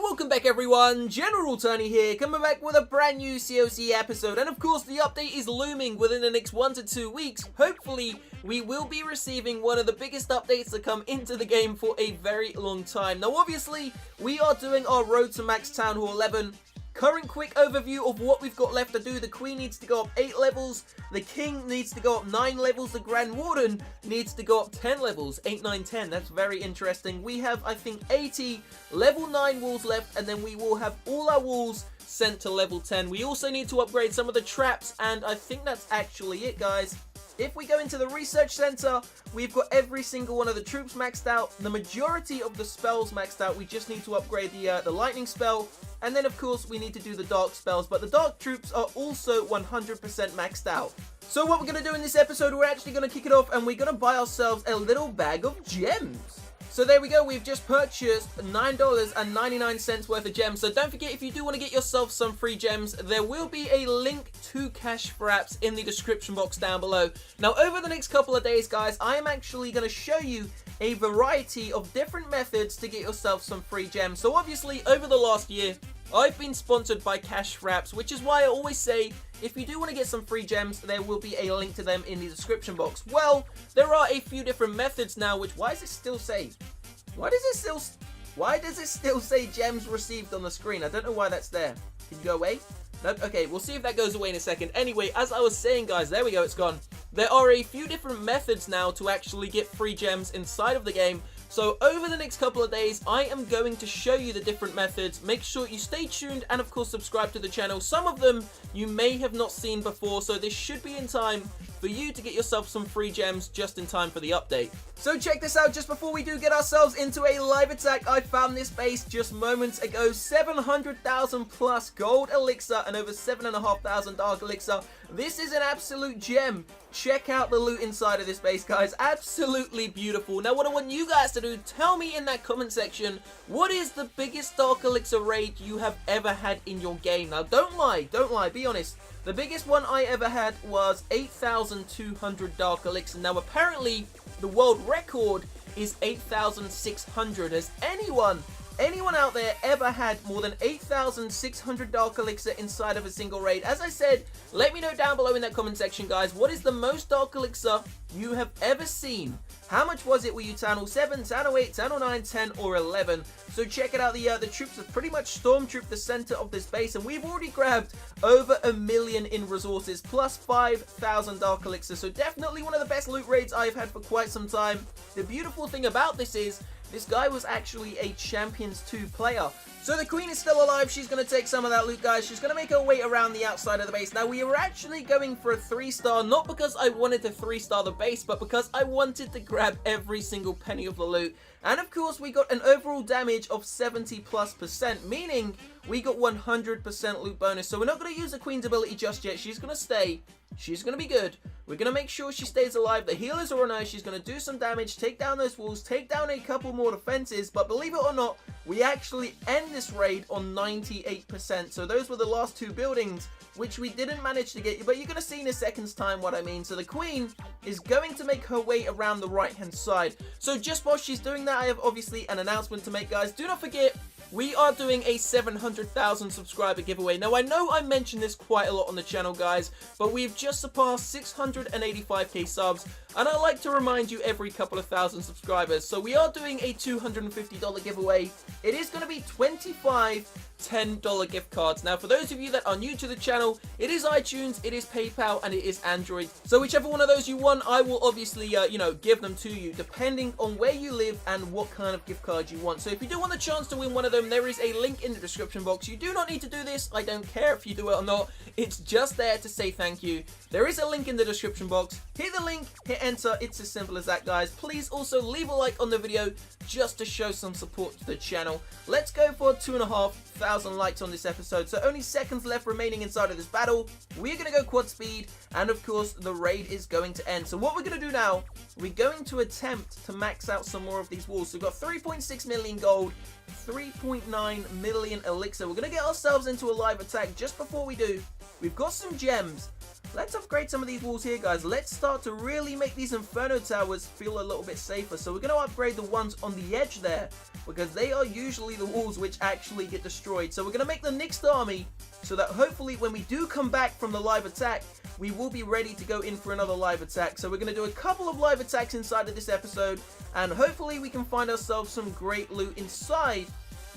Welcome back everyone, General Tony here, coming back with a brand new COC episode, and of course the update is looming within the next 1 to 2 weeks. Hopefully, we will be receiving one of the biggest updates to come into the game for a very long time. Now obviously, we are doing our Road to Max Town Hall 11. Current quick overview of what we've got left to do. The Queen needs to go up 8 levels, the King needs to go up 9 levels, the Grand Warden needs to go up 10 levels, 8, 9, 10, that's very interesting. We have, I think, 80 level 9 walls left, and then we will have all our walls sent to level 10. We also need to upgrade some of the traps, and I think that's actually it, guys. If we go into the research center, we've got every single one of the troops maxed out, the majority of the spells maxed out. We just need to upgrade the lightning spell, and then of course we need to do the dark spells, but the dark troops are also 100% maxed out. So what we're going to do in this episode, we're actually going to kick it off and we're going to buy ourselves a little bag of gems. So there we go, we've just purchased $9.99 worth of gems. So don't forget, if you do want to get yourself some free gems, there will be a link to Cash Fraps in the description box down below. Now over the next couple of days, guys, I am actually going to show you a variety of different methods to get yourself some free gems. So obviously, over the last year, I've been sponsored by Cash Fraps, which is why I always say, if you do want to get some free gems, there will be a link to them in the description box. Well, there are a few different methods now, which, why does it still say gems received on the screen? I don't know why that's there. Can you go away? Nope. Okay, we'll see if that goes away in a second. Anyway, as I was saying, guys, there we go, it's gone. There are a few different methods now to actually get free gems inside of the game. So over the next couple of days, I am going to show you the different methods. Make sure you stay tuned and of course subscribe to the channel. Some of them you may have not seen before, so this should be in time for you to get yourself some free gems just in time for the update. So check this out, just before we do get ourselves into a live attack, I found this base just moments ago. 700,000 plus gold elixir and over 7,500 dark elixir. This is an absolute gem. Check out the loot inside of this base, guys. Absolutely beautiful. Now what I want you guys to do, tell me in that comment section, what is the biggest dark elixir raid you have ever had in your game? Now don't lie, be honest. The biggest one I ever had was 8,200 dark elixir. Now apparently the world record is 8,600. Has anyone out there ever had more than 8,600 dark elixir inside of a single raid? As I said, let me know down below in that comment section, guys. What is the most dark elixir you have ever seen? How much was it? Were you Town Hall 7, Town Hall 8, Town Hall 9, 10, or 11? So check it out. The troops have pretty much stormtrooped the center of this base, and we've already grabbed over 1 million in resources, plus 5,000 dark elixir. So definitely one of the best loot raids I've had for quite some time. The beautiful thing about this is, this guy was actually a Champions 2 player. So the Queen is still alive. She's going to take some of that loot, guys. She's going to make her way around the outside of the base. Now, we were actually going for a 3-star, not because I wanted to 3-star the base, but because I wanted to grab every single penny of the loot. And of course, we got an overall damage of 70+%, meaning we got 100% loot bonus. So we're not going to use the Queen's ability just yet. She's going to stay. She's going to be good. We're going to make sure she stays alive. The healers are on her. She's going to do some damage, take down those walls, take down a couple more defenses. But believe it or not, we actually end this raid on 98%. So those were the last 2 buildings, which we didn't manage to get. But you're going to see in a second's time what I mean. So the Queen is going to make her way around the right-hand side. So just while she's doing that, I have obviously an announcement to make, guys. Do not forget, we are doing a 700,000 subscriber giveaway. Now, I know I mentioned this quite a lot on the channel, guys, but we've just surpassed 685k subs, and I like to remind you every couple of thousand subscribers. So we are doing a $250 giveaway. It is going to be 25 $10 gift cards. Now, for those of you that are new to the channel, it is iTunes, it is PayPal, and it is Android. So whichever one of those you want, I will obviously, give them to you, depending on where you live and what kind of gift card you want. So if you do want the chance to win one of them, there is a link in the description box. You do not need to do this. I don't care if you do it or not. It's just there to say thank you. There is a link in the description box. Hit the link, hit enter. It's as simple as that, guys. Please also leave a like on the video just to show some support to the channel. Let's go for 2,500 likes on this episode. So only seconds left remaining inside of this battle. We're going to go quad speed, and of course the raid is going to end. So what we're going to do now, we're going to attempt to max out some more of these walls. So we've got 3.6 million gold, 3.9 million elixir. We're going to get ourselves into a live attack. Just before we do, we've got some gems. let's upgrade some of these walls here, guys. Let's start to really make these Inferno Towers feel a little bit safer. So we're going to upgrade the ones on the edge there, because they are usually the walls which actually get destroyed. So we're going to make the next army so that hopefully when we do come back from the live attack, we will be ready to go in for another live attack. So we're going to do a couple of live attacks inside of this episode, and hopefully we can find ourselves some great loot inside.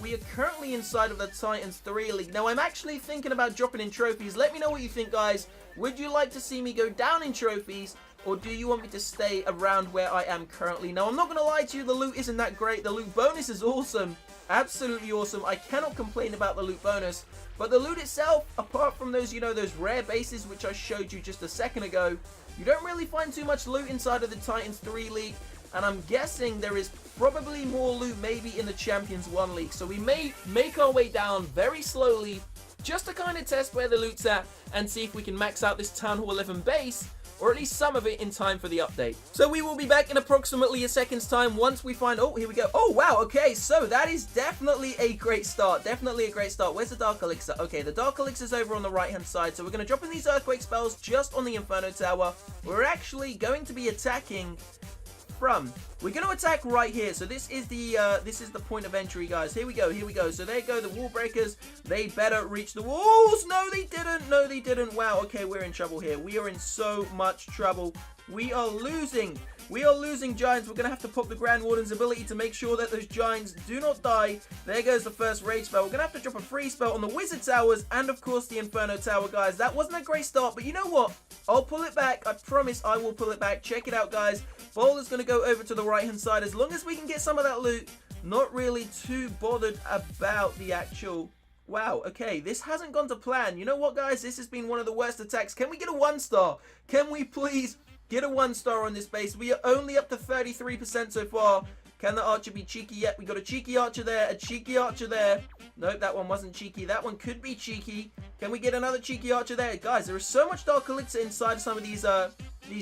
We are currently inside of the Titans 3 League. Now, I'm actually thinking about dropping in trophies. Let me know what you think, guys. Would you like to see me go down in trophies, or do you want me to stay around where I am currently? Now, I'm not going to lie to you, the loot isn't that great. The loot bonus is awesome. Absolutely awesome. I cannot complain about the loot bonus. But the loot itself, apart from those, you know, those rare bases which I showed you just a second ago, you don't really find too much loot inside of the Titans 3 League. And I'm guessing there is probably more loot maybe in the Champions 1 League. So we may make our way down very slowly just to kind of test where the loot's at and see if we can max out this Town Hall 11 base, or at least some of it in time for the update. So we will be back in approximately a second's time once we find... Oh, here we go. Oh, wow. Okay, so that is definitely a great start. Definitely a great start. Where's the Dark Elixir? Okay, the Dark Elixir's over on the right-hand side. So we're going to drop in these Earthquake spells just on the Inferno Tower. We're actually going to be attacking... We're going to attack right here. So this is the point of entry, guys. Here we go. Here we go. So there go the wall breakers. They better reach the walls. No, they didn't. No, they didn't. Wow. Okay, we're in trouble here. We are in so much trouble. We are losing. We are losing giants. We're going to have to pop the Grand Warden's ability to make sure that those giants do not die. There goes the first rage spell. We're going to have to drop a free spell on the Wizard Towers and, of course, the Inferno Tower, guys. That wasn't a great start, but you know what? I'll pull it back. I promise I will pull it back. Check it out, guys. Bowler's going to go over to the right-hand side. As long as we can get some of that loot, not really too bothered about the actual... Wow, okay, this hasn't gone to plan. You know what, guys? This has been one of the worst attacks. Can we get a 1-star? Can we please get a 1-star on this base? We are only up to 33% so far. Can the archer be cheeky yet? We got a cheeky archer there, a cheeky archer there. Nope, that one wasn't cheeky. That one could be cheeky. Can we get another cheeky archer there? Guys, there is so much Dark Elixir inside some of these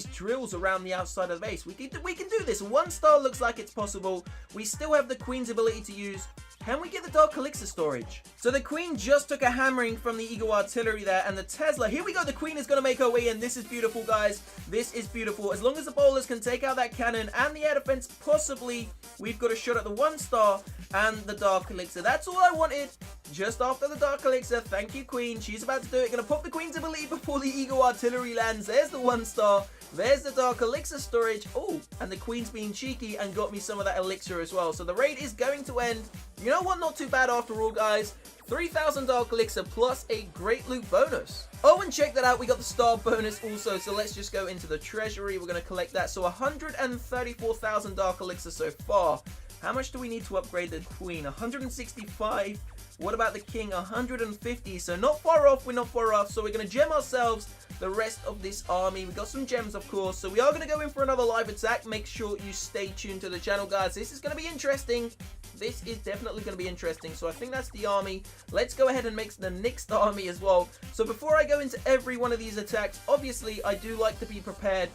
drills around the outside of the base. We can do this. 1-star looks like it's possible. We still have the Queen's ability to use. Can we get the Dark Elixir storage? So the Queen just took a hammering from the Eagle Artillery there, and the Tesla. Here we go. The Queen is going to make her way in. This is beautiful, guys. This is beautiful. As long as the bowlers can take out that cannon and the air defense, possibly we've got a shot at the 1-star and the Dark Elixir. That's all I wanted. Just after the Dark Elixir. Thank you, Queen. She's about to do it. Going to pop the Queen's ability before the Eagle Artillery lands. There's the 1-star. There's the Dark Elixir storage. Oh, and the Queen's being cheeky and got me some of that Elixir as well. So the raid is going to end. You know what? Not too bad after all, guys. 3,000 Dark Elixir plus a great loot bonus. Oh, and check that out. We got the star bonus also. So let's just go into the treasury. We're going to collect that. So 134,000 Dark Elixir so far. How much do we need to upgrade the Queen? 165. What about the King? 150. So not far off. We're not far off. So we're going to gem ourselves the rest of this army. We got some gems, of course. So we are going to go in for another live attack. Make sure you stay tuned to the channel, guys. This is going to be interesting. This is definitely going to be interesting. So I think that's the army. Let's go ahead and make the next army as well. So before I go into every one of these attacks, obviously I do like to be prepared.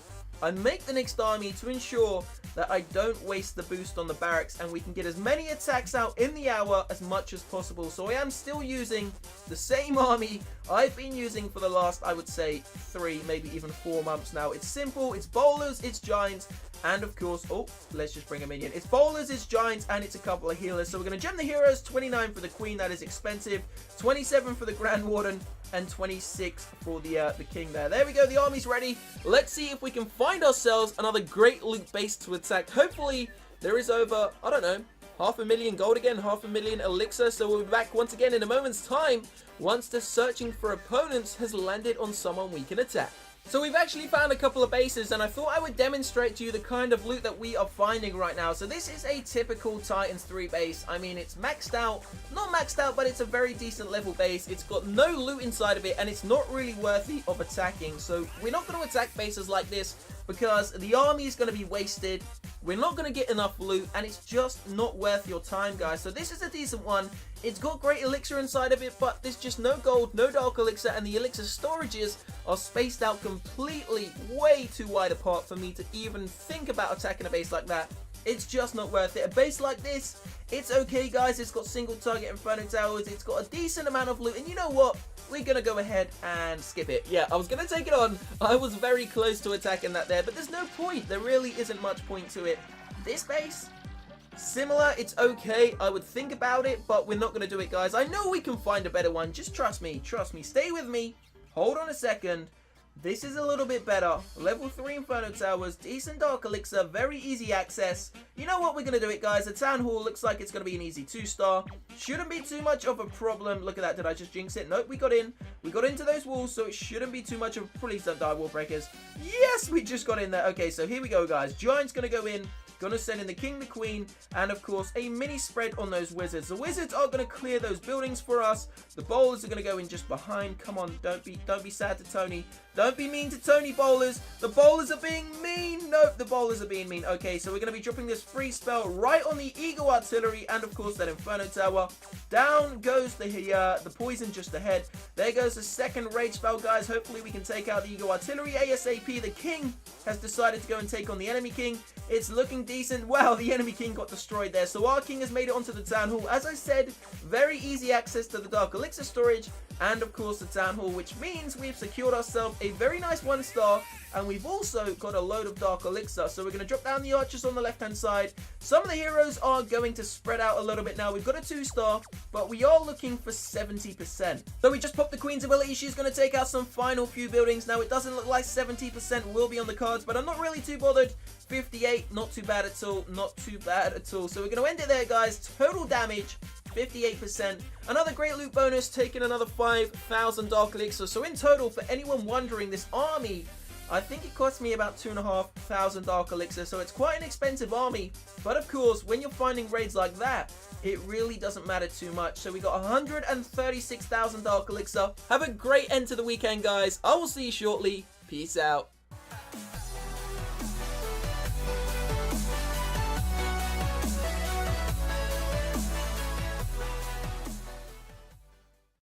I make the next army to ensure that I don't waste the boost on the barracks and we can get as many attacks out in the hour as much as possible. So I am still using the same army I've been using for the last, I would say, 3, maybe even 4 months now. It's simple, it's bowlers, it's giants, and of course, oh, let's just bring a minion. It's bowlers, it's giants, and it's a couple of healers. So we're going to gem the heroes, 29 for the Queen, that is expensive, 27 for the Grand Warden, and 26 for the King there. There we go, the army's ready. Let's see if we can find ourselves another great loot base to attack. Hopefully, there is over, I don't know, 500,000 gold again, 500,000 elixir. So we'll be back once again in a moment's time once the searching for opponents has landed on someone we can attack. So we've actually found a couple of bases, and I thought I would demonstrate to you the kind of loot that we are finding right now. So this is a typical Titans 3 base. I mean, it's maxed out. Not maxed out, but it's a very decent level base. It's got no loot inside of it, and it's not really worthy of attacking. So we're not going to attack bases like this because the army is going to be wasted. We're not going to get enough loot, and it's just not worth your time, guys. So this is a decent one. It's got great elixir inside of it, but there's just no gold, no dark elixir, and the elixir storages are spaced out completely way too wide apart for me to even think about attacking a base like that. It's just not worth it. A base like this, it's okay, guys. It's got single target Inferno Towers. It's got a decent amount of loot, and you know what? we're going to go ahead and skip it. Yeah, I was going to take it on. I was very close to attacking that there, but there's no point. There really isn't much point to it. This base, similar, it's okay. I would think about it, but we're not going to do it, guys. I know we can find a better one. Just trust me. Trust me. Stay with me. Hold on a second. This is a little bit better. Level 3 Inferno Towers, decent Dark Elixir, very easy access. You know what, we're going to do it, guys. The Town Hall looks like it's going to be an easy 2-star. Shouldn't be too much of a problem. Look at that. Did I just jinx it? Nope, we got in. We got into those walls, so it shouldn't be too much of... Please don't die, wall breakers. Yes, we just got in there. Okay, so here we go, guys. Giant's going to go in. Gonna send in the king, the queen, and of course a mini spread on those wizards. The wizards are gonna clear those buildings for us. The bowlers are gonna go in just behind. Come on, don't be sad to Tony. Don't be mean to Tony, bowlers. The bowlers are being mean. Nope, the bowlers are being mean. Okay, so we're gonna be dropping this free spell right on the Eagle Artillery and of course that Inferno Tower. Down goes the poison just ahead. There goes the second rage spell, guys. Hopefully we can take out the Eagle Artillery ASAP. The king has decided to go and take on the enemy king. It's looking decent. Wow, the enemy king got destroyed there. So our king has made it onto the town hall. As I said, very easy access to the Dark Elixir storage and of course the town hall, which means we've secured ourselves a very nice 1-star, and we've also got a load of Dark Elixir. So we're going to drop down the archers on the left hand side. Some of the heroes are going to spread out a little bit now. We've got a 2-star, but we are looking for 70%. So we just popped the queen's ability. She's going to take out some final few buildings. Now it doesn't look like 70% will be on the cards, but I'm not really too bothered. 58, not too bad at all. Not too bad at all. So we're going to end it there, guys. Total damage, 58%. Another great loot bonus, taking another 5,000 Dark Elixir. So in total, for anyone wondering, this army, I think it cost me about 2,500 Dark Elixir. So it's quite an expensive army. But of course, when you're finding raids like that, it really doesn't matter too much. So we got 136,000 Dark Elixir. Have a great end to the weekend, guys. I will see you shortly. Peace out.